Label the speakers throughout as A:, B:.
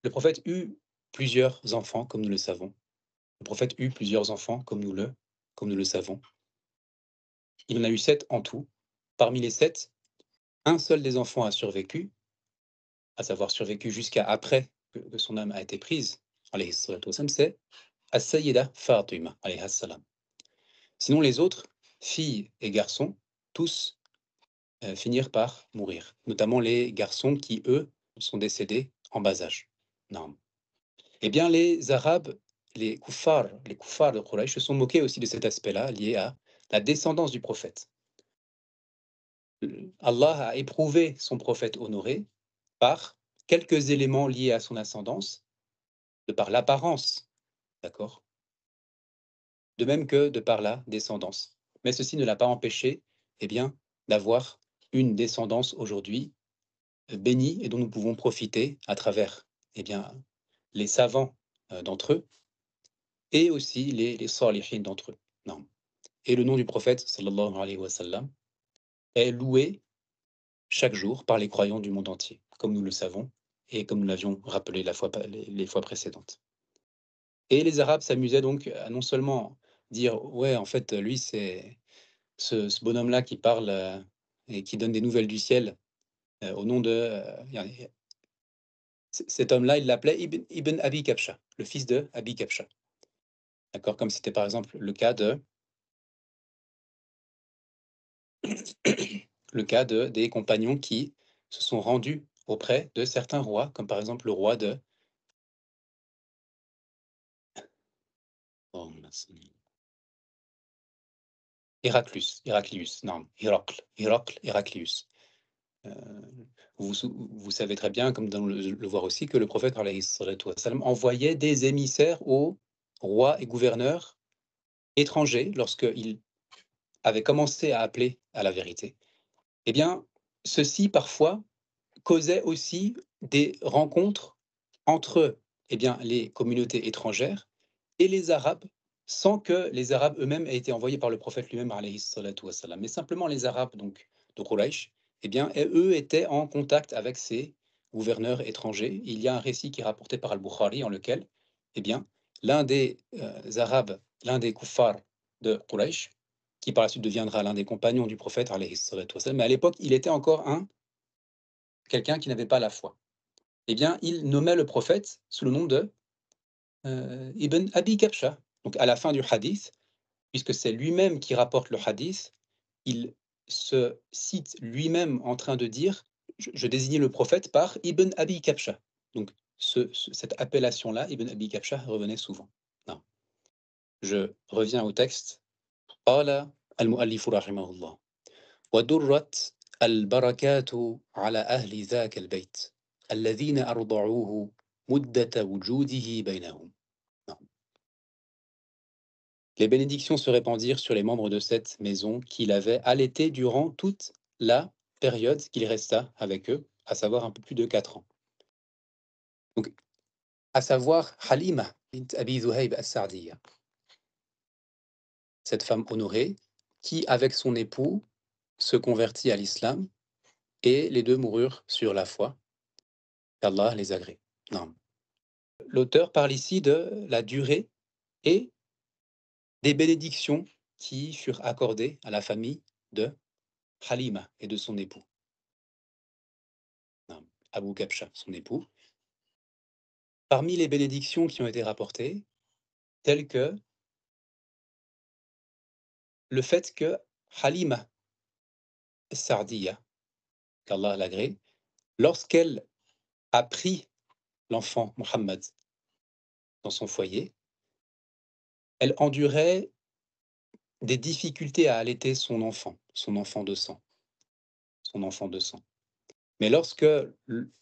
A: Le prophète eut plusieurs enfants, comme nous le savons. Le prophète eut plusieurs enfants, comme nous le savons. Il en a eu 7 en tout. Parmi les 7, un seul des enfants a survécu, à savoir survécu jusqu'à après que son âme a été prise, alayhi salatu wassalam, c'est As-Sayyida Fatima, alayha salam. Sinon, les autres, filles et garçons, tous finirent par mourir, notamment les garçons qui, eux, sont décédés en bas âge. Non. Eh bien, les Arabes, les kuffars de Quraysh se sont moqués aussi de cet aspect-là, lié à la descendance du prophète. Allah a éprouvé son prophète honoré par quelques éléments liés à son ascendance, de par l'apparence, d'accord? De même que de par la descendance. Mais ceci ne l'a pas empêché, eh bien, d'avoir une descendance aujourd'hui bénie et dont nous pouvons profiter à travers, eh bien, les savants d'entre eux et aussi les salihin d'entre eux. Non. Et le nom du prophète, sallallahu alayhi wa sallam, est loué chaque jour par les croyants du monde entier, comme nous le savons et comme nous l'avions rappelé les fois précédentes. Et les Arabes s'amusaient donc à non seulement dire: «Ouais, en fait, lui, c'est ce bonhomme-là qui parle, et qui donne des nouvelles du ciel, au nom de, yani cet homme-là, il l'appelait Ibn Abi Kabsha, le fils de Abi Kabsha». D'accord? Comme c'était par exemple le cas des compagnons qui se sont rendus auprès de certains rois, comme par exemple le roi de oh mince, Héraclius, non, Héraclius. Vous savez très bien, comme dans le voir aussi, que le prophète alayhi salatu wassalam envoyait des émissaires aux rois et gouverneurs étrangers lorsqu'ils avaient commencé à appeler à la vérité. Eh bien, ceci parfois causait aussi des rencontres entre, eh bien, les communautés étrangères et les Arabes, sans que les Arabes eux-mêmes aient été envoyés par le prophète lui-même, alayhi salatu wassalam. Mais simplement les Arabes donc de Quraïch, eh bien, eux étaient en contact avec ces gouverneurs étrangers. Il y a un récit qui est rapporté par Al-Bukhari en lequel, eh bien, l'un des Arabes, l'un des kuffars de Quraïch, qui par la suite deviendra l'un des compagnons du prophète, alayhi salatu wassalam, mais à l'époque, il était encore quelqu'un qui n'avait pas la foi. Eh bien, il nommait le prophète sous le nom de Ibn Abi Kabsha. Donc à la fin du hadith, puisque c'est lui-même qui rapporte le hadith, il se cite lui-même en train de dire: je désignais le prophète par Ibn Abi Kabsha. Donc cette appellation-là, Ibn Abi Kabsha, revenait souvent. Non. Je reviens au texte. قال المؤلف رحمه الله ودرت البركات على أهل ذاك البيت الذين أرضعوه مدة وجوده بينهم. Non. Les bénédictions se répandirent sur les membres de cette maison qu'il avait allaité durant toute la période qu'il resta avec eux, à savoir un peu plus de 4 ans. Donc, à savoir Halima bint Abi Zuhayb as-Sa'diyya, cette femme honorée qui, avec son époux, se convertit à l'islam et les deux moururent sur la foi, qu'Allah les agrée. Non. L'auteur parle ici de la durée et des bénédictions qui furent accordées à la famille de Halima et de son époux. Non, Abu Kabsha, son époux. Parmi les bénédictions qui ont été rapportées, telles que le fait que Halima Sardiya, qu'Allah l'agrée, lorsqu'elle a pris l'enfant Mohammed dans son foyer, elle endurait des difficultés à allaiter son enfant de sang, son enfant de sang. Mais lorsque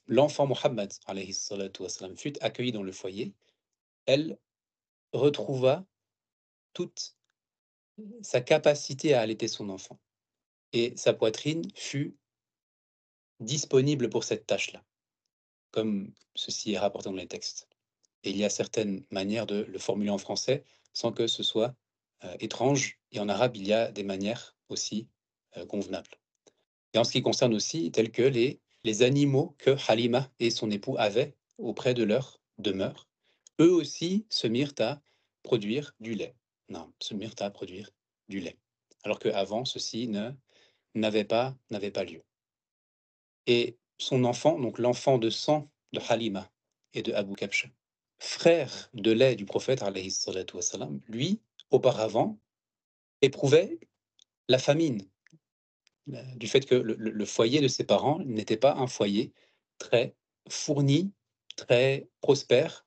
A: l'enfant Mohammed alayhi salatu wassalam, fut accueilli dans le foyer, elle retrouva toute sa capacité à allaiter son enfant et sa poitrine fut disponible pour cette tâche-là, comme ceci est rapporté dans les textes. Et il y a certaines manières de le formuler en français sans que ce soit étrange, et en arabe, il y a des manières aussi convenables. Et en ce qui concerne aussi, tels que les animaux que Halima et son époux avaient auprès de leur demeure, eux aussi se mirent à produire du lait. Non, se mirent à produire du lait. Alors qu'avant, ceci n'avait pas lieu. Et son enfant, donc l'enfant de sang de Halima et de Abu Kabsha, frère de lait du prophète, alayhi salatu wassalam, lui, auparavant, éprouvait la famine, du fait que le foyer de ses parents n'était pas un foyer très fourni, très prospère,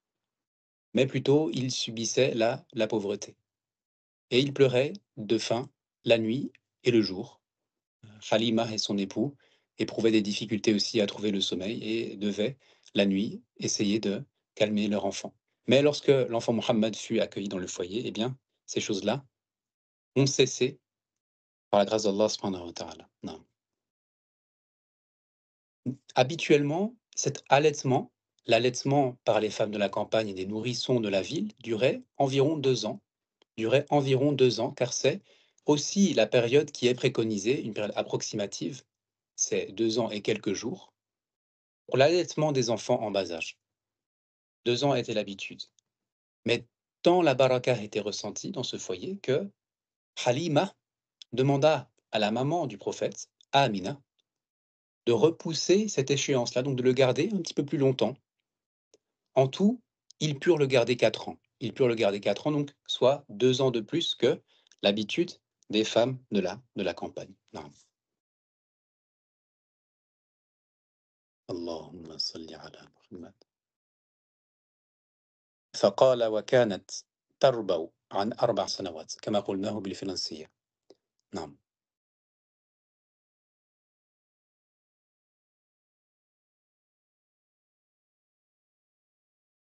A: mais plutôt il subissait la pauvreté. Et il pleurait de faim la nuit et le jour. Halima et son époux éprouvaient des difficultés aussi à trouver le sommeil et devaient, la nuit, essayer de calmer leur enfant. Mais lorsque l'enfant Mohammed fut accueilli dans le foyer, eh bien, ces choses-là ont cessé par la grâce d'Allah subhanahu wa ta'ala. Non. Habituellement, cet allaitement, l'allaitement par les femmes de la campagne et des nourrissons de la ville, durait environ 2 ans. Durait environ 2 ans, car c'est aussi la période qui est préconisée, une période approximative, c'est 2 ans et quelques jours, pour l'allaitement des enfants en bas âge. 2 ans était l'habitude. Mais tant la baraka était ressentie dans ce foyer que Halima demanda à la maman du prophète, à Amina, de repousser cette échéance-là, donc de le garder un petit peu plus longtemps. En tout, ils purent le garder 4 ans. Ils purent le garder 4 ans, donc soit 2 ans de plus que l'habitude des femmes de la campagne. نعم. اللهم صل على محمد. فقال وكانت تربو عن 4 سنوات كما قلناه بالفرنسية. نعم.